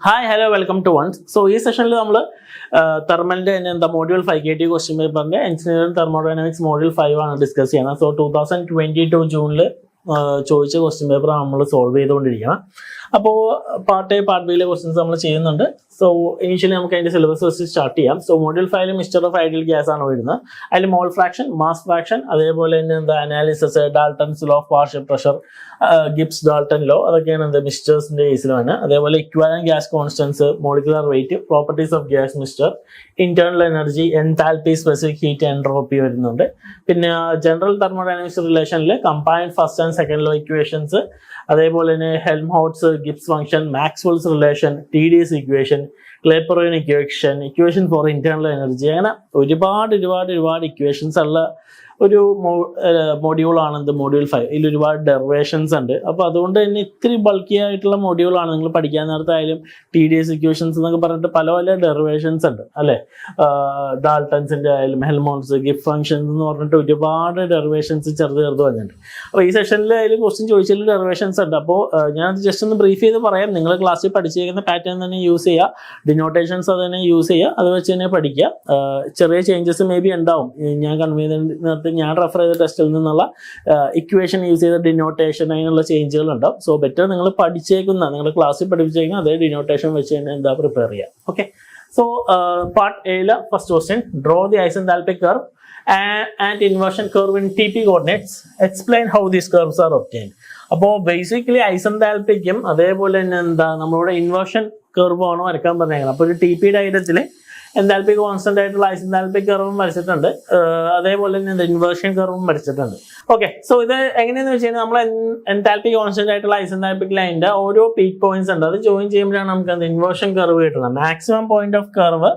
Hi hello welcome to ones. So ഈ സെഷനിൽ നമ്മൾ തെർമലിൻ്റെ എന്താ മോഡ്യൂൾ 5 KT ക്വസ്റ്റ്യൻ പേപ്പറിൻ്റെ എഞ്ചിനീയറിംഗ് തെർമോഡൈനാമിക്സ് മോഡ്യൂൾ 5 ആണ് ഡിസ്കസ് ചെയ്യുന്നത്. സോ 2022 ജൂണിൽ ചോദിച്ച ക്വസ്റ്റ്യൻ പേപ്പർ നമ്മൾ സോൾവ് ചെയ്തുകൊണ്ടിരിക്കണം. അപ്പോൾ പാർട്ട് എ പാർട്ട് ബിയിലെ ക്വസ്റ്റ്യൻസ് നമ്മൾ ചെയ്യുന്നുണ്ട്. സോ ഇനീഷ്യലി നമുക്ക് അതിൻ്റെ സിലബസ് വെച്ച് സ്റ്റാർട്ട് ചെയ്യാം. So module 5 mixture of ideal gas ആണ് വരുന്നത്. അതിൽ മോൾ ഫ്രാക്ഷൻ, മാസ് ഫ്രാക്ഷൻ, അതേപോലെ തന്നെ എന്താ analysis, Dalton's law of partial pressure, Gibbs Dalton law, അതൊക്കെയാണ് എന്താ മിക്സ്ചേഴ്സിന്റെ കേസിലാണ്. അതേപോലെ equivalent gas constants, molecular weight, properties of gas mixture, internal energy, enthalpy, specific heat, entropy വരുന്നുണ്ട്. പിന്നെ ജനറൽ തെർമോഡൈനാമിക്സ് റിലേഷനിൽ combined first and second law equations, അതേപോലെ തന്നെ Helmholtz, Gibbs function, Maxwell's relation, TdS equation, Clapeyron equation for internal energy, അങ്ങനെ ഒരുപാട് equations ഉള്ള ഒരു മൊഡ്യൂളാണ് ഇത് മോഡ്യൂൾ 5. ഇതിൽ ഒരുപാട് ഡെറിവേഷൻസ് ഉണ്ട്. അപ്പോൾ അതുകൊണ്ട് തന്നെ ഇത്തിരി ബൾക്കി ആയിട്ടുള്ള മൊഡ്യൂളാണ്. നിങ്ങൾ പഠിക്കാൻ നേരത്തായാലും TdS ഇക്വേഷൻസ് എന്നൊക്കെ പറഞ്ഞിട്ട് പല ഡെറിവേഷൻസ് ഉണ്ട് അല്ലേ. ഡാൾട്ടൺസിൻ്റെ ആയാലും ഹെൽംഹോൾട്ട്സ്, ഗിബ്സ് ഫംഗ്ഷൻസ് എന്ന് പറഞ്ഞിട്ട് ഒരുപാട് ഡെറിവേഷൻസ് ചെറുത് വന്നിട്ടുണ്ട്. അപ്പോൾ ഈ സെഷനിൽ അതിൽ ക്വസ്റ്റ്യൻ ചോദിച്ചാലും ഡെറിവേഷൻസ് ഉണ്ട്. അപ്പോൾ ഞാനത് ജസ്റ്റ് ഒന്ന് ബ്രീഫ് ചെയ്ത് പറയാം. നിങ്ങൾ ക്ലാസ്സിൽ പഠിച്ചിരിക്കുന്ന പാറ്റേൺ തന്നെ യൂസ് ചെയ്യുക, ഡിനോട്ടേഷൻസ് അത് തന്നെ യൂസ് ചെയ്യുക, അത് വെച്ച് തന്നെ പഠിക്കുക. ചെറിയ ചേഞ്ചസ് മേ ബി ഉണ്ടാവും. ഞാൻ കൺവേ നേരത്തെ ഞാൻ റെഫർ ചെയ്ത ടെസ്റ്റിൽ നിന്നുള്ള ഇക്വേഷൻ യൂസ് ചെയ്ത ഡിനോട്ടേഷൻ, അതിനുള്ള ചേഞ്ചുകൾ ഉണ്ടാവും. സോ ബെറ്റർ നിങ്ങൾ നിങ്ങൾ ക്ലാസ്സിൽ പഠിപ്പിച്ചേക്കുന്ന അതേ ഡിനോട്ടേഷൻ വെച്ച് തന്നെ എന്താ പ്രിപ്പയർ ചെയ്യുക. ഓക്കെ, സോ പാർട്ട് എയിലെ first question, draw the isenthalpic curve and inversion curve in TP coordinates, explain how these curves are obtained. അപ്പോൾ ബേസിക്കലി ഐസെൻതാൽപിക്കും അതേപോലെ തന്നെ എന്താ നമ്മളുടെ ഇൻവേർഷൻ കർവ് ആണ് വരയ്ക്കാൻ പറഞ്ഞേക്കുന്നത്. അപ്പോൾ ഒരു TP ഡയഗ്രത്തിൽ എൻതാൽപി കോൺസ്റ്റന്റ് ആയിട്ടുള്ള ഐസെൻതാൽപിക് കർവും വരച്ചിട്ടുണ്ട്, അതേപോലെ തന്നെ ഇൻവേർഷൻ കർവും വരച്ചിട്ടുണ്ട്. ഓക്കെ, സോ ഇത് എങ്ങനെയാണെന്ന് വെച്ച് കഴിഞ്ഞാൽ നമ്മൾ എൻതാൽപി കോൺസ്റ്റന്റ് ആയിട്ടുള്ള ഐസെൻതാൽപിക് ലൈനിന്റെ ഓരോ പീക്ക് പോയിന്റ്സ് ഉണ്ട്. അത് ജോയിൻ ചെയ്യുമ്പോഴാണ് നമുക്ക് ഇൻവേർഷൻ കർവ് കിട്ടുന്നത്. Maximum point of curve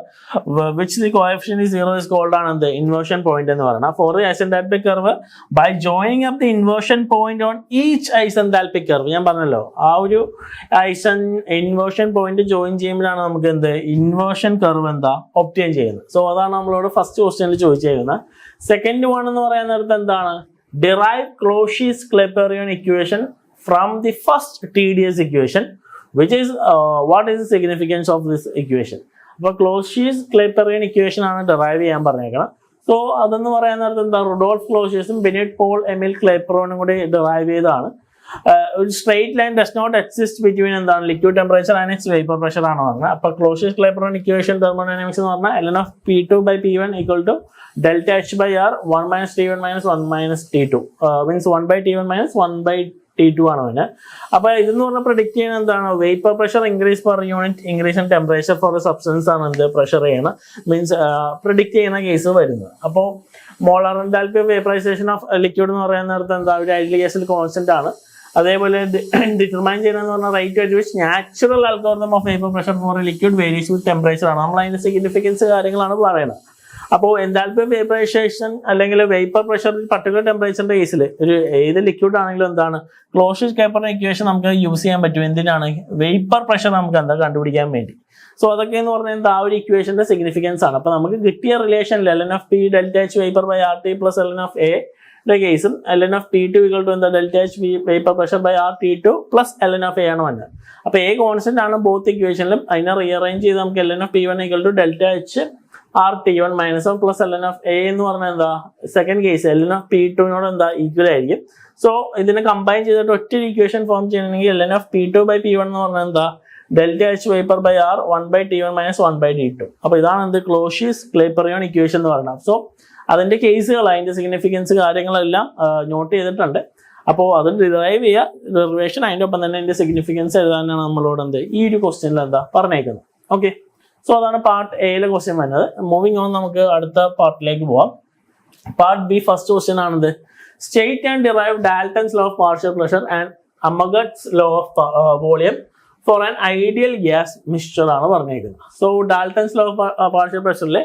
which the coefficient 0 is called ആണ് എന്ത് ഇൻവേർഷൻ പോയിന്റ് എന്ന് പറയുന്നത്. For the isenthalpic curve by joining up the inversion point on each isenthalpic curve, ഞാൻ പറഞ്ഞല്ലോ ആ ഒരു ഇൻവേർഷൻ പോയിന്റ് ജോയിൻ ചെയ്യുമ്പോഴാണ് നമുക്ക് എന്ത് ഇൻവേർഷൻ കർവ് എന്താ ഒബ്റ്റെയിൻ ചെയ്യുന്നത്. സോ അതാണ് നമ്മളോട് ഫസ്റ്റ് ക്വസ്റ്റ്യനിൽ ചോദിച്ചേക്കുന്നത്. സെക്കൻഡ് വൺ എന്ന് പറയുന്ന നേരത്ത് എന്താണ്, derive Clausius Clapeyron equation from the first TdS equation, which is what is the significance of this equation. അപ്പോൾ ക്ലോഷ്യസ്-ക്ലേപ്പറിയൻ ഇക്വേഷൻ ആണ് ഡിറൈവ് ചെയ്യാൻ പറഞ്ഞേക്കണം. സോ അതെന്ന് പറയാൻ നേരത്ത് എന്താ, റുഡോൾഫ് ക്ലോഷ്യസും ബെനറ്റ് പോൾ എമിൽ ക്ലേപ്പറോനും കൂടി ഡിറൈവ് ചെയ്തതാണ്. ഒരു straight line does not exist between എന്താണ് liquid temperature and its vapour pressure ആണ് പറഞ്ഞത്. അപ്പോൾ ക്ലോഷ്യസ്-ക്ലേപ്പറോൺ ഇക്വേഷൻ തെർമോഡൈനാമിക്സ് എന്ന് പറഞ്ഞാൽ ln of P2/P1 equal to delta H/R 1 - T1 - 1 - T2 means 1/T1 - 1/T2 ആണ് പിന്നെ. അപ്പോൾ ഇതെന്ന് പറഞ്ഞാൽ പ്രെഡിക്റ്റ് ചെയ്യുന്നത് എന്താണ്, vapour pressure increase per unit increase in temperature four substance ആണ് എന്ത് പ്രഷർ ചെയ്യണം മീൻസ് പ്രെഡിക്റ്റ് ചെയ്യുന്ന കേസ് വരുന്നത്. അപ്പോൾ molar enthalpy of vaporisation of liquid എന്ന് പറയുന്ന നേരത്തെ എന്താ ഒരു ഐഡിയൽ ഗ്യാസിൽ കോൺസ്റ്റന്റ് ആണ്. അതേപോലെ ഡിറ്റർമൈൻ ചെയ്യുന്നതെന്ന് പറഞ്ഞാൽ rate at which natural algorithm of vapour pressure four liquid varies with temperature ആണ്. നമ്മൾ അതിന്റെ സിഗ്നിഫിക്കൻസ് കാര്യങ്ങളാണ് പറയുന്നത്. അപ്പോൾ എൻതാൽപ്പി ഓഫ് വേപ്പറൈസേഷൻ അല്ലെങ്കിൽ വേപ്പർ പ്രഷർ പർട്ടിക്കുലർ ടെമ്പറേച്ചറിന്റെ കേസിൽ ഒരു ഏത് ലിക്വിഡ് ആണെങ്കിലും എന്താണ് ക്ലോഷ്യസ്-ക്ലേപ്പറിയൻ ഇക്വേഷൻ നമുക്ക് യൂസ് ചെയ്യാൻ പറ്റും. എന്തിനാണ്, വേപ്പർ പ്രഷർ നമുക്ക് എന്താ കണ്ടുപിടിക്കാൻ വേണ്ടി. സോ അതൊക്കെ എന്ന് പറഞ്ഞാൽ എന്താ ആ ഒരു ഇക്വേഷന്റെ സിഗ്നിഫിക്കൻസ് ആണ്. അപ്പോൾ നമുക്ക് കിട്ടിയ റിലേഷനിൽ ln of P delta H vapor/RT plus ln of A കേസും ln of P2 equal to എന്താ delta H vapour pressure by RT2 plus ln of A ആണ് വന്നത്. അപ്പോൾ A കോൺസ്റ്റന്റ് ആണ് ബോത്ത് ഇക്വേഷനിലും. അതിനെ റീഅറേഞ്ച് ചെയ്ത് നമുക്ക് ln of P1 equal to delta H RT1 minus 1 plus ln of A എന്ന് പറഞ്ഞാൽ എന്താ സെക്കൻഡ് കേസ് ln of P2നോട് എന്താ ഈക്വൽ ആയിരിക്കും. സോ ഇതിനെ കമ്പൈൻ ചെയ്തിട്ട് ഒറ്റ ഇക്വേഷൻ ഫോം ചെയ്യണമെങ്കിൽ ln of P2/P1 എന്ന് പറഞ്ഞാൽ എന്താ delta H vapor by R 1/T1 - 1/T2. അപ്പോൾ ഇതാണ് എന്ത് ക്ലോഷ്യസ്-ക്ലേപ്പറിയൻ ഇക്വേഷൻ എന്ന് പറയുന്നത്. സോ അതിന്റെ കേസുകൾ അതിന്റെ സിഗ്നിഫിക്കൻസ് കാര്യങ്ങളെല്ലാം നോട്ട് ചെയ്തിട്ടുണ്ട്. അപ്പോൾ അത് ഡിറൈവ് ചെയ്യുക, ഡെറിവേഷൻ അതിൻ്റെ ഒപ്പം തന്നെ അതിന്റെ സിഗ്നിഫിക്കൻസ് എഴുതാനാണ് നമ്മളോട് എന്ത് ഈ ഒരു ക്വസ്റ്റ്യനിൽ എന്താ പറഞ്ഞേക്കുന്നത്. ഓക്കെ, സോ അതാണ് പാർട്ട് എയിലെ ക്വസ്റ്റ്യൻ വരുന്നത്. മൂവിങ് ഓൺ, നമുക്ക് അടുത്ത പാർട്ടിലേക്ക് പോവാം. പാർട്ട് ബി ഫസ്റ്റ് ക്വസ്റ്റ്യൻ ആണിത്, state and derive Dalton's law of partial pressure and Amagat's law of volume for an ideal gas mixture ആണ് പറഞ്ഞേക്കുന്നത്. So Dalton's law of partial പ്രഷറിൽ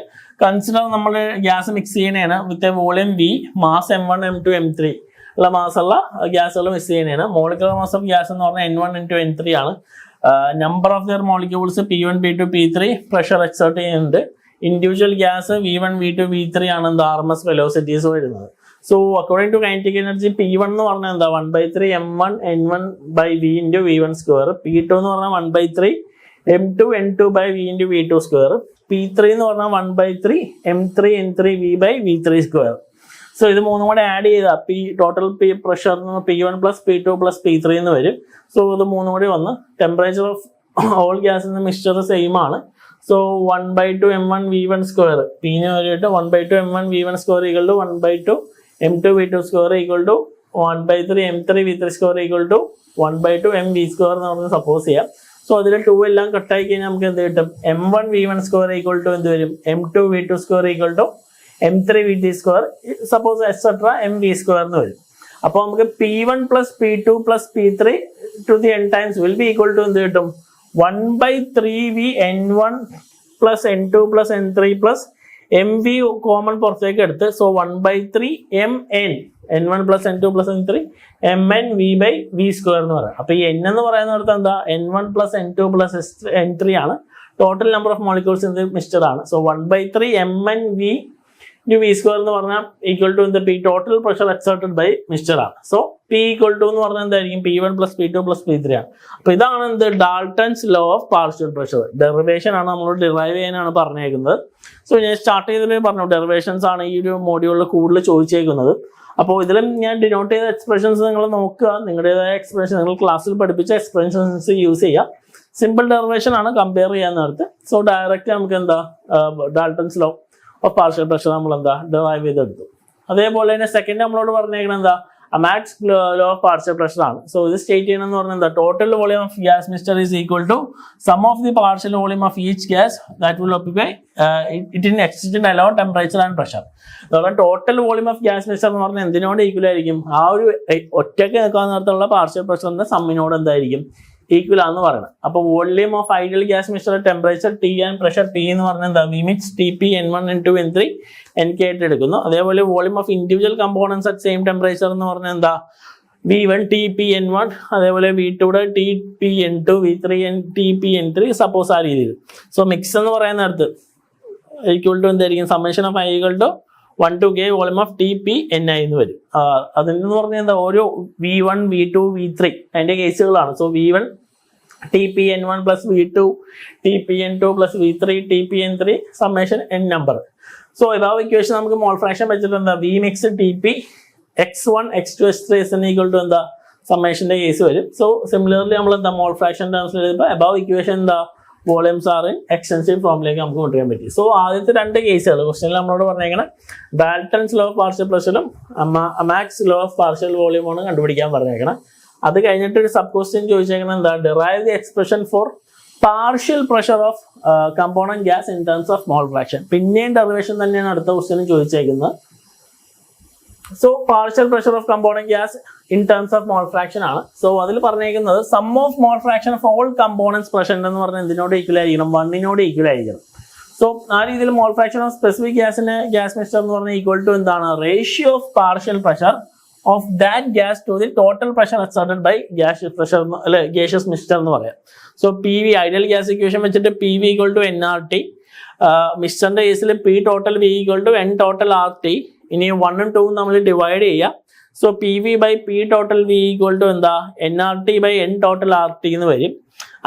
കൺസിഡർ നമ്മൾ ഗ്യാസ് മിക്സ് ചെയ്യണേണ് with a volume V, mass M1 M2 M3 ഉള്ള മാസുള്ള ഗ്യാസുകൾ mix ചെയ്യണേണ്. Molecular mass of gas എന്ന് പറഞ്ഞാൽ N1 N2 N3 ആണ്. Number of their molecules P1 P2 P3 pressure exert ചെയ്യുന്നുണ്ട്. Individual gas V1 V2 V3 ആണ് എന്താ RMS വെലോസിറ്റീസ് വരുന്നത്. So according to kinetic energy P1 എന്ന് പറഞ്ഞാൽ എന്താ 1/3 m1 n1 by v into v1 square, P2 എന്ന് പറഞ്ഞാൽ 1/3 M2 N2 by V into V2 square. P3 എന്ന് പറഞ്ഞാൽ 1/3 M3 N3 V by V3 square. So ഇത് മൂന്നും കൂടെ ആഡ് ചെയ്താൽ total pressure P1 plus P2 plus P3 എന്ന് വരും. സോ ഇത് മൂന്നും കൂടി വന്ന് temperature of all gas in the mixture same ആണ്. സോ 1/2 M1 V1 സ്ക്വയർ Pന് വേണ്ടിയിട്ട് 1/2 M1 V1 square equal to 1/2 M2 V2 square equal to 1/3 M3 V3 square equal to 1/2 M V square എന്ന് പറഞ്ഞ് suppose ചെയ്യാം. So അതിൽ 2 എല്ലാം കട്ടായി കഴിഞ്ഞാൽ നമുക്ക് എന്ത് കിട്ടും? M1 V1 square equal to എന്ത് വരും? M2 V2 square equal to M3 V3 square suppose etcetera M V square എന്ന് വരും. അപ്പോൾ നമുക്ക് P1 plus P2 plus P3 to the n times will be equal to എന്ത് കിട്ടും? 1/3 V N1 plus N2 plus N3 plus MV common പുറത്തേക്ക് എടുത്ത് so 1/3 MN N1 plus N2 plus N3 MN V by V square എന്ന് പറയാം. അപ്പൊ ഈ N എന്ന് പറയുന്നിടത്ത് എന്താ? N1 plus N2 plus N3 ആണ്. Total number of molecules in the mixture ആണ്. So 1/3 MN V V square എന്ന് പറഞ്ഞാൽ ഈക്വൽ ടു എന്ത്? P total pressure exerted by mixture ആണ്. സോ P ഈക്വൽ ടു എന്ന് പറഞ്ഞാൽ എന്തായിരിക്കും? P1 plus P2 plus P3 ആണ്. അപ്പൊ ഇതാണ് എന്ത്? Dalton's law of partial pressure. Derivation ആണ് നമ്മൾ ഡിറൈവ് ചെയ്യാനാണ് പറഞ്ഞേക്കുന്നത്. സോ ഞാൻ സ്റ്റാർട്ട് ചെയ്തതിൽ പറഞ്ഞു ഡെറിവേഷൻസ് ആണ് ഈ ഒരു മോഡ്യൂളിൽ കൂടുതൽ ചോദിച്ചേക്കുന്നത്. അപ്പോൾ ഇതിലും ഞാൻ ഡിനോട്ട് ചെയ്ത എക്സ്പ്രഷൻസ് നിങ്ങൾ നോക്കുക, നിങ്ങളുടേതായ എക്സ്പ്രഷൻ നിങ്ങൾ ക്ലാസ്സിൽ പഠിപ്പിച്ച എക്സ്പ്രഷൻസ് യൂസ് ചെയ്യുക. സിമ്പിൾ ഡെറിവേഷൻ ആണ്, കമ്പയർ ചെയ്യാൻ നേരത്ത്. സോ ഡയറക്റ്റ് നമുക്ക് എന്താ Dalton's law of partial pressure നമ്മൾ എന്താ ഡെറൈവ് ചെയ്തെടുത്തു. അതേപോലെ തന്നെ സെക്കൻഡ് നമ്മളോട് പറഞ്ഞേക്കുന്നത് എന്താ? Amagat's law of partial pressure ആണ്. സോ ഇത് സ്റ്റേറ്റ് ചെയ്യണമെന്ന് പറഞ്ഞാൽ എന്താ? Total volume of gas mixture is equal to sum of the partial volume of each gas that will occupy it in existent alone temperature and pressure. അതുപോലെ total volume of gas mixture എന്ന് പറഞ്ഞാൽ എന്തിനോട് equal ആയിരിക്കും? ആ ഒരു ഒറ്റയ്ക്ക് നിൽക്കാൻ നേരത്തുള്ള partial പ്രഷറിന്റെ സമ്മിനോട് എന്തായിരിക്കും? ഈക്വൽ ആണെന്ന് പറയണം. അപ്പോൾ volume of ideal gas mixture temperature T and pressure T എന്ന് പറഞ്ഞാൽ എന്താ? V mix TP N1 N2 N3 NK ആയിട്ട് എടുക്കുന്നു. അതേപോലെ volume of individual components at same temperature എന്ന് പറഞ്ഞാൽ എന്താ? V1 TP N1 അതേപോലെ V2 TP N2 V3 TP N3 suppose ആ രീതിയിൽ. സോ മിക്സ് എന്ന് പറയുന്ന അടുത്ത് ഈക്വൽ ടു എന്തായിരിക്കും? Summation of I equal to 1 to K volume of TP NI എന്ന് വരും. അതിന് പറഞ്ഞാൽ എന്താ? ഓരോ V1 V2 V3 അതിന്റെ കേസുകളാണ്. So V1 TP N1 plus V2 TP N2 plus V3 TP N3 summation N number. So ഇതാവും ഇക്വേഷൻ. നമുക്ക് മോൾ ഫ്രാക്ഷൻ വെച്ചിട്ട് എന്താ? V mix TP X1 X2 X3 SN equal to എന്താ? സമ്മേഷന്റെ case വരും. So similarly നമ്മൾ എന്താ mole fraction ടേംസിൽ എഴുതുമ്പോൾ അബവ് ഇക്വേഷൻ എന്താ? വോളിയംസ് ആർ ഇൻ എക്സ്റ്റൻസീവ് ഫോമിലേക്ക് നമുക്ക് കൊണ്ടുവരാൻ പറ്റി. സോ ആദ്യത്തെ രണ്ട് കേസുകൾ ക്വസ്റ്റനിൽ നമ്മളോട് പറഞ്ഞേക്കണം ഡാൽട്ടൺസ് ലോ ഓഫ് പാർഷ്യൽ പ്രഷറും അമാക്സ് ലോ ഓഫ് പാർഷ്യൽ വോളിയമാണ് കണ്ടുപിടിക്കാൻ പറഞ്ഞേക്കണം. അത് കഴിഞ്ഞിട്ട് ഒരു സബ് ക്വസ്റ്റ്യൻ ചോദിച്ചേക്കണം എന്താ? Derive the expression for partial pressure of component gas in terms of mole fraction. പിന്നെയും ഡെറിവേഷൻ തന്നെയാണ് അടുത്ത ക്വസ്റ്റ്യൻ ചോദിച്ചേക്കുന്നത്. So partial pressure of component gas in terms of mole fraction ആണ്. സോ അതിൽ പറഞ്ഞേക്കുന്നത് sum of mole fraction of all components present എന്ന് പറഞ്ഞാൽ എന്തിനോട് ഈക്വൽ ആയിരിക്കണം? 1 ഈക്വൽ ആയിരിക്കണം. സോ ആ രീതിയിൽ മോൾ ഫ്രാക്ഷൻ ഓഫ് സ്പെസിഫിക് ഗ്യാസിന് ഗ്യാസ് മിക്സ്ചർ എന്ന് പറഞ്ഞാൽ ഈക്വൽ ടു എന്താണ്? Ratio of partial pressure of that gas to the total pressure exerted by gas pressure അല്ലെ ഗേഷ്യസ് മിക്സ്ചർ എന്ന് പറയാം. So PV ideal gas equation വെച്ചിട്ട് PV ഈക്വൽ ടു nRT. മിക്സ്ചറിന്റെ കേസിൽ P total V equal to N total RT. ഇനി 1 ഉം 2 ഉം നമ്മൾ ഡിവൈഡ് ചെയ്യുക. So PV by P total V equal to എന്താ? nRT by N total RT എന്ന് വരും.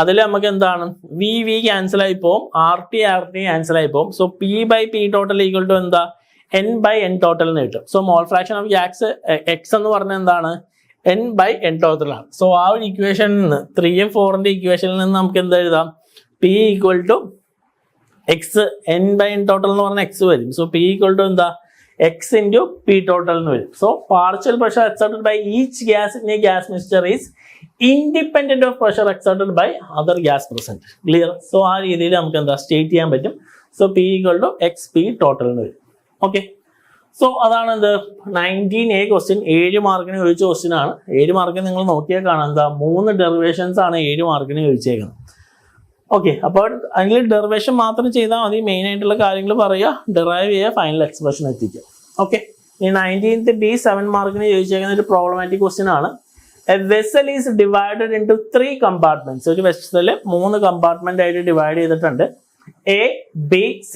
അതിൽ നമുക്ക് എന്താണ്? V ക്യാൻസൽ ആയി പോകും, RT ക്യാൻസൽ ആയി പോകും. So P by P total equal to എന്താ? N ബൈ N ടോട്ടൽ എന്ന് കിട്ടും. So mole fraction of gas X എന്ന് പറഞ്ഞാൽ എന്താണ്? N ബൈ N ടോട്ടൽ ആണ്. സോ ആ ഒരു ഇക്വേഷനിൽ നിന്ന് 3 ഉം 4 ഇക്വേഷനിൽ നിന്ന് നമുക്ക് എന്താ എഴുതാം? P equal to X N by N total എന്ന് പറഞ്ഞാൽ X വരും. സോ P ഈക്വൽ ടു എന്താ? X into P total എന്ന് വരും. So partial pressure exerted by each gas in a gas mixture is independent of pressure exerted by other gas present. Clear? So ആ രീതിയിൽ നമുക്ക് എന്താ state ചെയ്യാൻ പറ്റും. So P equal to XP total എന്ന് വരും. ഓക്കെ. സോ അതാണ് എന്ത് 19A ക്വസ്റ്റ്യൻ. 7 മാർക്കിന് ചോദിച്ച ക്വസ്റ്റ്യൻ ആണ്. 7 മാർക്കിന് നിങ്ങൾ നോക്കിയാൽ കാണാം എന്താ 3 ഡെറിവേഷൻസ് ആണ് 7 മാർക്കിന് ചോദിച്ചേക്കുന്നത്. ഓക്കെ. അപ്പോൾ അതിൽ ഡെറിവേഷൻ മാത്രം ചെയ്താൽ മതി. മെയിൻ ആയിട്ടുള്ള കാര്യങ്ങൾ പറയുക, ഡെറൈവ് ചെയ്യുക, ഫൈനൽ എക്സ്പ്രഷൻ എത്തിക്കുക. ഓക്കെ. ഈ 19th B 7 മാർക്കിന് ചോദിച്ചേക്കുന്ന ഒരു പ്രോബ്ലമാറ്റിക് ക്വസ്റ്റ്യൻ ആണ്. A vessel is divided into 3 compartments. ഒരു വെസല് 3 കമ്പാർട്ട്മെന്റ് ആയിട്ട് ഡിവൈഡ് ചെയ്തിട്ടുണ്ട്. A, B, C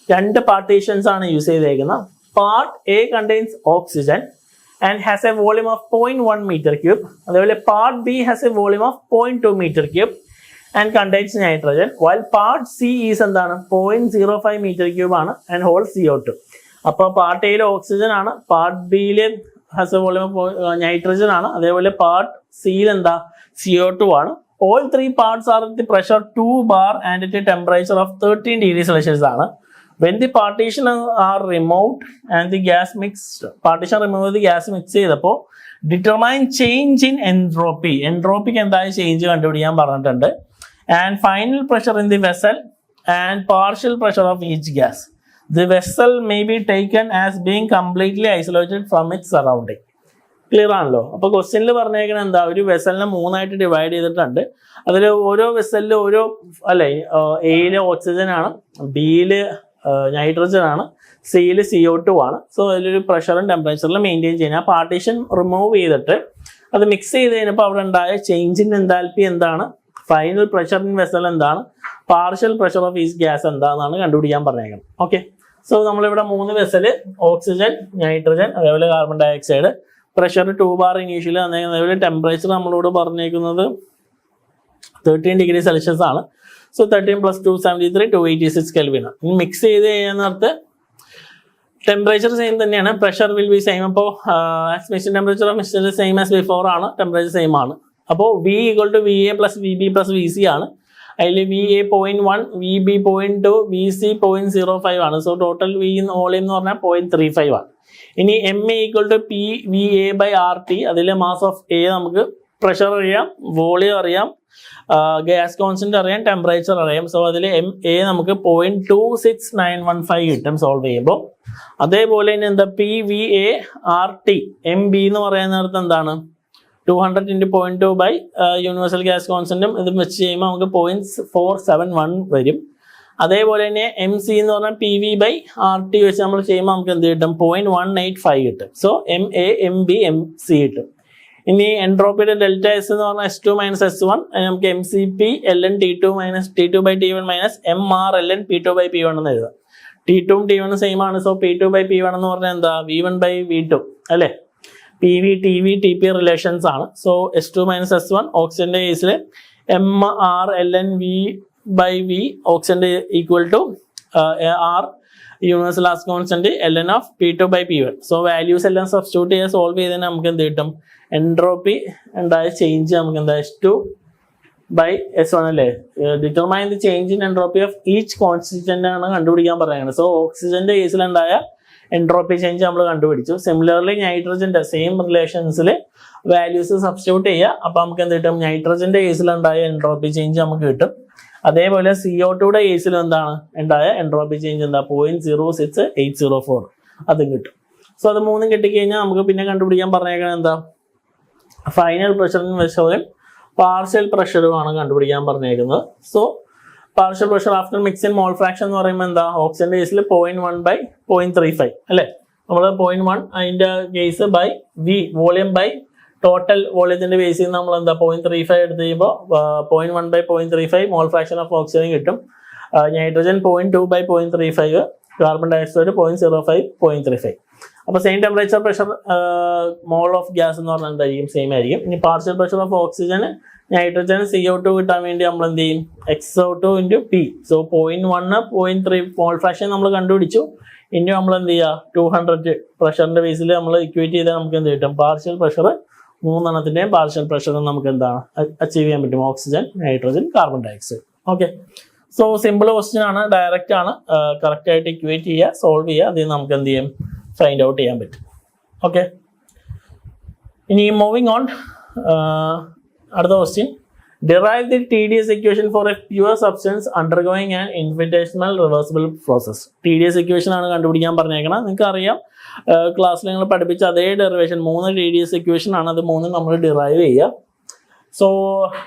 2 പാർട്ടീഷൻസ് ആണ് യൂസ് ചെയ്തേക്കുന്നത്. Part A contains oxygen and has a volume of 0.1 meter cube. അതേപോലെ part B has a volume of 0.2 meter cube. and contains nitrogen, while part C is എന്താണ് 0.05 meter cube ആണ് and holds CO2. അപ്പോൾ part എയിൽ oxygen ആണ്, part ബിയിൽ has A volume nitrogen ആണ്, അതേപോലെ part സിയിൽ എന്താ CO2 ആണ്. All three parts are at the pressure 2 bar and at a temperature of 13 degrees Celsius ആണ്. When the partition are removed and the gas mixed, partition remove the gas mix ചെയ്തപ്പോൾ determine change in entropy. Entropy എന്തായാലും change കണ്ടുപിടിക്കാൻ പറഞ്ഞിട്ടുണ്ട്. And final pressure in the vessel and partial pressure of each gas. The vessel may be taken as being completely isolated from its surrounding. Clear ആണല്ലോ. അപ്പോൾ ക്വസ്റ്റ്യനിൽ പറഞ്ഞേക്കുന്നത് എന്താ, ഒരു വെസലിനെ 3ആയിട്ട് divide ചെയ്തിട്ടുണ്ട്. അതിൽ ഓരോ വെസലിൽ ഓരോ അല്ലെ, എയിൽ ഓക്സിജൻ ആണ്, ബിയിൽ നൈട്രജൻ ആണ്, സിയിൽ CO2 ആണ്. സോ അതിലൊരു പ്രഷറും ടെമ്പറേച്ചറിലും മെയിൻറ്റെയിൻ ചെയ്യുന്നത്. ആ പാർട്ടീഷൻ റിമൂവ് ചെയ്തിട്ട് അത് മിക്സ് ചെയ്ത് കഴിഞ്ഞപ്പോൾ അവിടെ ഉണ്ടായ ചേഞ്ച് ഇൻ എൻതാൽപ്പി എന്താണ്, ഫൈനൽ പ്രഷർ ഇൻ വെസൽ എന്താണ്, partial pressure of each gas എന്താണെന്നാണ് കണ്ടുപിടിക്കാൻ പറഞ്ഞേക്കുന്നത്. ഓക്കെ, സോ നമ്മളിവിടെ 3 വെസല്, ഓക്സിജൻ, നൈട്രജൻ, അതേപോലെ carbon dioxide, pressure 2 bar initially തന്നേക്കുന്നത്, അതേപോലെ ടെമ്പറേച്ചർ നമ്മളോട് പറഞ്ഞേക്കുന്നത് 13 ഡിഗ്രി സെൽഷ്യസ് ആണ്. So 13 + 2 73 286 kelvin. ഇനി മിക്സ് ചെയ്ത് കഴിയുന്നിടത്ത് ടെമ്പറേച്ചർ സെയിം തന്നെയാണ്, പ്രഷർ വിൽ ബി സെയിം. അപ്പോൾ mixing temperature of mixture same as before ആണ്, ടെമ്പറേച്ചർ സെയിം ആണ്. അപ്പോൾ V = VA + VB + VC ആണ്. അതിൽ VA 0.1, VB 0.2, VC 0.05 ആണ്. സോ ടോട്ടൽ വോളിയം എന്ന് പറഞ്ഞാൽ 0.35 ആണ്. ഇനി MA = PVA/RT. അതിൽ മാസ് ഓഫ് A നമുക്ക് പ്രഷർ അറിയാം, വോളിയം അറിയാം, ഗ്യാസ് കോൺസ്റ്റന്റ് അറിയാം, ടെമ്പറേച്ചർ അറിയാം. സോ അതിൽ MA നമുക്ക് 0.26915 കിട്ടും സോൾവ് ചെയ്യുമ്പോൾ. അതേപോലെ തന്നെ എന്താ PVA/RT, MB എന്ന് പറയുന്നിടത്ത് എന്താണ് 200 × 0.2 യൂണിവേഴ്സൽ ഗ്യാസ് കോൺസ്റ്റന്റും ഇതും വെച്ച് ചെയ്യുമ്പോൾ നമുക്ക് 0.471 വരും. അതേപോലെ തന്നെ MC എന്ന് പറഞ്ഞാൽ PV/RT വെച്ച് നമ്മൾ ചെയ്യുമ്പോൾ നമുക്ക് എന്ത് കിട്ടും 0.185 കിട്ടും. സോ MA, MB, MC കിട്ടും. ഇനി എൻട്രോപ്പിയുടെ ഡെൽറ്റ S എന്ന് പറഞ്ഞാൽ S2 - S1, നമുക്ക് MCP ln T2/T1 - MR ln P2/P1 എന്ന് എഴുതാം. T2 ഉം T1 സെയിം ആണ്. സോ P2/P1 എന്ന് പറഞ്ഞാൽ എന്താ V1/V2 അല്ലെ. PV, TV, TP റിലേഷൻസ് ആണ്. സോ S2 - S1 ഓക്സിജന്റെ കേസിൽ MR ln V/V, ഓക്സിജന്റെ equal to R universal gas constant ln of P2/P1. So values എല്ലാം സബ്സ്റ്റിറ്റ്യൂട്ട് ചെയ്ത് സോൾവ് ചെയ്തതിന് നമുക്ക് എന്ത് കിട്ടും, എൻട്രോപ്പി ഉണ്ടായ ചേഞ്ച് നമുക്ക് എന്താ S2/S1 അല്ലേ. Determine the change in entropy of each constituent ആണ് കണ്ടുപിടിക്കാൻ പറയുന്നത്. സോ ഓക്സിജന്റെ കേസിലുണ്ടായ എൻട്രോപ്പി ചേഞ്ച് നമ്മൾ കണ്ടുപിടിച്ചു. സിമിലർലി നൈട്രജന്റെ സെയിം റിലേഷൻസിൽ വാല്യൂസ് സബ്സ്റ്റിറ്റ്യൂട്ട് ചെയ്യുക. അപ്പൊ നമുക്ക് എന്ത് കിട്ടും, നൈട്രജന്റെ കേസിലുണ്ടായ എൻട്രോപ്പി ചേഞ്ച് നമുക്ക് കിട്ടും. അതേപോലെ CO2യുടെ കേസിൽ എന്താണ് ഉണ്ടായ എൻട്രോപ്പി ചേഞ്ച് എന്താ 0.06804 അതും കിട്ടും. സോ അത് 3 കിട്ടിക്കഴിഞ്ഞാൽ നമുക്ക് പിന്നെ കണ്ടുപിടിക്കാൻ പറഞ്ഞേക്കുന്നത് എന്താ, ഫൈനൽ പ്രഷറും വെസലും പാർഷ്യൽ പ്രഷറുമാണ് കണ്ടുപിടിക്കാൻ പറഞ്ഞേക്കുന്നത്. So partial pressure after mixing mole fraction എന്ന് പറയുമ്പോൾ എന്താ, ഓക്സിജന്റെ കേസിൽ 0.1/0.35 അല്ലെ. നമ്മൾ 0.1 അതിന്റെ case by V volume by total വോളിയത്തിന്റെ ബേസിൽ നമ്മൾ എന്താ 0.35 എടുത്ത് കഴിയുമ്പോൾ 0.1/0.35 മോൾ ഫ്രാക്ഷൻ ഓഫ് ഓക്സിജൻ കിട്ടും. Nitrogen 0.2/0.35, carbon dioxide 0.05 0.35. അപ്പൊ same temperature pressure mole of gas എന്ന് പറഞ്ഞാൽ എന്തായിരിക്കും, സെയിം ആയിരിക്കും. ഇനി partial pressure of oxygen, nitrogen, CO2 കിട്ടാൻ വേണ്ടി നമ്മൾ എന്ത് ചെയ്യും, XO2 × P. So 0.1 0.3 mole fraction നമ്മൾ കണ്ടുപിടിച്ചു. ഇനി നമ്മൾ എന്ത് ചെയ്യുക, 200 പ്രഷറിന്റെ ബേസിൽ നമ്മൾ ഇക്വേറ്റ് ചെയ്താൽ നമുക്ക് എന്ത് കിട്ടും, പാർഷ്യൽ പ്രഷർ 3 പാർഷ്യൽ പ്രഷറും നമുക്ക് എന്താണ് അച്ചീവ് ചെയ്യാൻ പറ്റും, oxygen, nitrogen, carbon dioxide. Okay, so simple question ആണ്, ഡയറക്റ്റ് ആണ്, കറക്റ്റ് ആയിട്ട് ഇക്വേറ്റ് ചെയ്യുക, സോൾവ് ചെയ്യുക, അതിൽ നമുക്ക് എന്ത് ചെയ്യും, ഫൈൻഡ് ഔട്ട് ചെയ്യാൻ പറ്റും. ഓക്കെ, ഇനി മൂവിങ് ഓൺ, അടുത്ത question, derive the TDS equation for a pure substance undergoing an infinitesimal reversible process. TDS equation ആണ് കണ്ടുപിടിക്കാൻ പറഞ്ഞേക്കണം. നിങ്ങൾക്ക് അറിയാം, ക്ലാസ്സിൽ നിങ്ങൾ പഠിപ്പിച്ച അതേ ഡെറിവേഷൻ 3 TDS equation ആണ്, അത് 3 നമ്മൾ ഡിറൈവ് ചെയ്യുക. So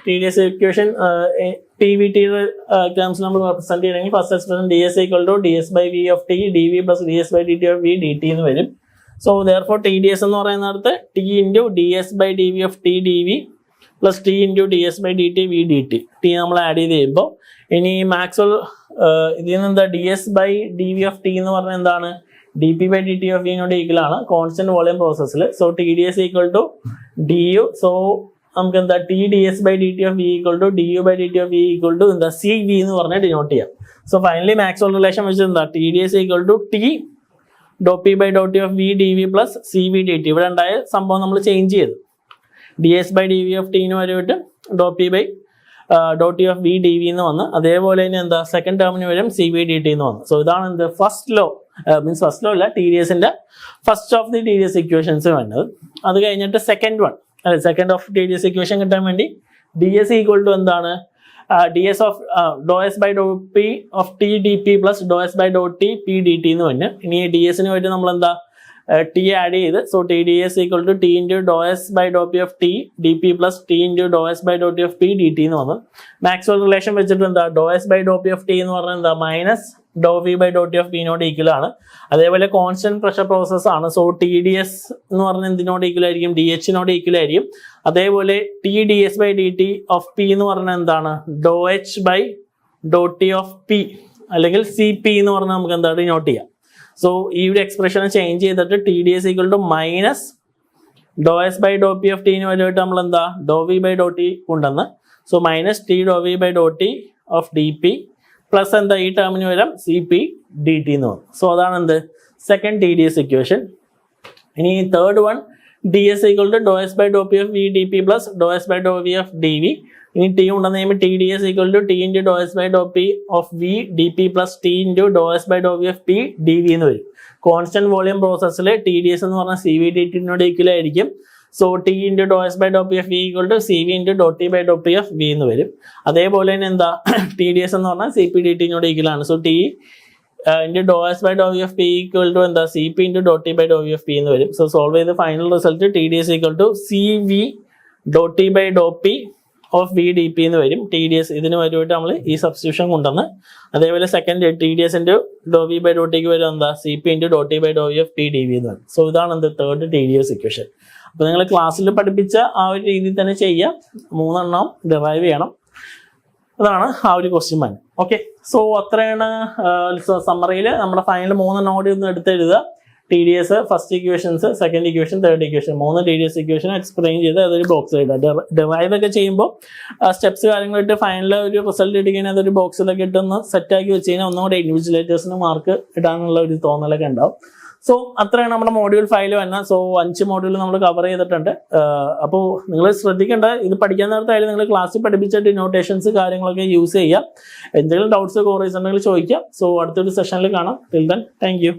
TDS equation PVT terms നമ്മൾ റെപ്രസെന്റ് ചെയ്യണമെങ്കിൽ first expression DS = DS/V of t dV + DS/dt of V dt എന്ന് വരും. സോ therefore TDS എന്ന് പറയുന്നിടത്ത് T × DS/dV of t dV plus T × DS/dt V dt. T നമ്മൾ add ചെയ്ത് കഴിയുമ്പോൾ ഇനി മാക്സ്വെൽ ഇതിൽ നിന്ന് എന്താ DS/dV of t എന്ന് പറഞ്ഞാൽ എന്താണ്, dP/dt of V നോട് ഈക്വൽ ആണ് കോൺസ്റ്റന്റ് വോളിയം പ്രോസസ്സിൽ. So TDS = du. സോ നമുക്ക് എന്താ T D S by D T of V equal to D U by D T of V equal to എന്താ C V എന്ന് പറഞ്ഞ് denote ചെയ്യാം. So finally Maxwell relation വെച്ച് എന്താ T D S equal to T ഡോ P by Dr T of V D V plus C V D T. ഇവിടെ ഉണ്ടായ സംഭവം നമ്മൾ ചേഞ്ച് ചെയ്തു. D S by D V of ടിന് വരെയായിട്ട് ഡോ P by Dr T of V D V എന്ന് വന്ന്, അതേപോലെ തന്നെ എന്താ സെക്കൻഡ് ടേമിന് വരും സി വി ഡി ടി എന്ന് വന്നു. സോ ഇതാണ് എന്ത് first law, means first law അല്ല, ടി ഡി എസിന്റെ first of the T D S equations വേണ്ടത്. അത് കഴിഞ്ഞിട്ട് സെക്കൻഡ് വൺ അല്ലെ, second of T D S equation കിട്ടാൻ വേണ്ടി ഡി എസ് ഈക്വൽ ടു എന്താണ് D S of dow S by Dr P of T D P plus Dr S by Dr T P D T എന്ന് പറഞ്ഞു. ഇനി D എസിന് വേണ്ടി നമ്മൾ എന്താ ടി ആഡ് ചെയ്ത്, so T D S equal to T into Dr S by Dr P of T D P plus T into Dr S by Dr T of P D T എന്ന് വന്നു. Maxwell relation വെച്ചിട്ട് എന്താ ഡോ S by Dr P of T എന്ന് പറഞ്ഞാൽ എന്താ minus ഡോ V by Dr T of പിനോട് ഈക്വൽ ആണ്. അതേപോലെ കോൺസ്റ്റന്റ് പ്രഷർ പ്രോസസ് ആണ്. സോ ടി ഡി എസ് എന്ന് പറഞ്ഞാൽ എന്തിനോട് ഈക്വൽ ആയിരിക്കും, ഡി എച്ചിനോട് ഈക്വൽ ആയിരിക്കും. അതേപോലെ T D S by D T of P എന്ന് പറഞ്ഞാൽ എന്താണ് ഡോ H by Dr T of P അല്ലെങ്കിൽ സി പി എന്ന് പറഞ്ഞാൽ നമുക്ക് എന്താ ഡിനോട്ട് ചെയ്യാം. സോ ഈ ഒരു എക്സ്പ്രഷനെ ചേഞ്ച് ചെയ്തിട്ട് T D S equal to minus ഡോ S by Dr P of ടിന് വേണ്ടിയിട്ട് നമ്മൾ എന്താ ഡോ വി ബൈ ഡോ ടി കൊണ്ടുവന്ന്, സോ മൈനസ് ടി ഡോ V by Dr T of D P plus എന്താ ഈ ടേമിന് വരാം സി പി ഡി ടി എന്ന് വന്നു. സോ അതാണ് എന്ത് second T D S equation. ഇനി third one D S equal to ഡോ S by Dr P of V D P plus Dr S by Dr V of D V. ഇനി T ഉണ്ടെന്ന് കഴിയുമ്പോൾ T D S equal to T into Dr S by Dr P of V D P plus T into Dr S by Dr V of P D V എന്ന് വരും. Constant volume പ്രോസസ്സിൽ T D S എന്ന് പറഞ്ഞാൽ C V D ടിനോട് equal ആയിരിക്കും. So T into Dr S by Dr P of V equal to C V into Dr T by Dr P of V എന്ന് വരും. അതേപോലെ തന്നെ എന്താ ടി ഡി എസ് എന്ന് പറഞ്ഞാൽ സി പി ഡി ടിനോട് ഈക്വൽ ആണ്. So T into Dr S by Dr V of P equal to എന്താ C P into Dr T by Dr V of P എന്ന് വരും. സോ സോൾവ് ചെയ്ത് final result T D S equal to C V ഡോ T by Dr P of V D P എന്ന് വരും. T D S ഇതിന് വരുമായിട്ട് നമ്മൾ ഈ substitution കൊണ്ടുവന്ന്, അതേപോലെ second T D S into dow V by dow ടിക്ക് വരും എന്താ C P into Dr T by Dr V of P D V എന്ന് വരും. സോ ഇതാണ് എന്ത് third T D S equation. അപ്പോൾ നിങ്ങൾ ക്ലാസ്സിൽ പഠിപ്പിച്ച ആ ഒരു രീതിയിൽ തന്നെ ചെയ്യുക, 3 എണ്ണം ഡിറൈവ് ചെയ്യണം. അതാണ് ആ ഒരു ക്വസ്റ്റ്യൻ വൻ. ഓക്കെ, സോ അത്രയാണ് സമ്മറിയിൽ നമ്മുടെ ഫൈനൽ 3 എണ്ണം കൂടി ഒന്ന് എടുത്തെഴുതുക. T D S first equations, second equation, third equation, 3 T D S equation explain ചെയ്ത് അതൊരു ബോക്സിൽ ഇടുക. ഡിറൈവ് ഒക്കെ ചെയ്യുമ്പോൾ സ്റ്റെപ്സ് കാര്യങ്ങളായിട്ട് ഫൈനൽ ഒരു റിസൾട്ട് ഇടുകയാണെങ്കിൽ അതൊരു ബോക്സിലൊക്കെ ഇട്ടൊന്ന് സെറ്റാക്കി വെച്ച് കഴിഞ്ഞാൽ ഒന്നുകൂടെ ഇൻവിജിലേറ്റേഴ്സിന് മാർക്ക് ഇടാനുള്ള ഒരു തോന്നലൊക്കെ ഉണ്ടാവും. സോ അത്രയാണ് നമ്മുടെ മോഡ്യൂൾ 5 വരുന്നത്. സോ 5 മോഡ്യൂൾ നമ്മൾ കവർ ചെയ്തിട്ടുണ്ട്. അപ്പോൾ നിങ്ങൾ ശ്രദ്ധിക്കേണ്ട, ഇത് പഠിക്കാൻ നേരത്തായാലും നിങ്ങൾ ക്ലാസ്സിൽ പഠിപ്പിച്ച ഡിനോട്ടേഷൻസ് കാര്യങ്ങളൊക്കെ യൂസ് ചെയ്യുക. എന്തെങ്കിലും ഡൗട്ട്സ് കോറീസ് ഉണ്ടെങ്കിൽ ചോദിക്കാം. സോ അടുത്തൊരു സെഷനിൽ കാണാം. Till then thank you.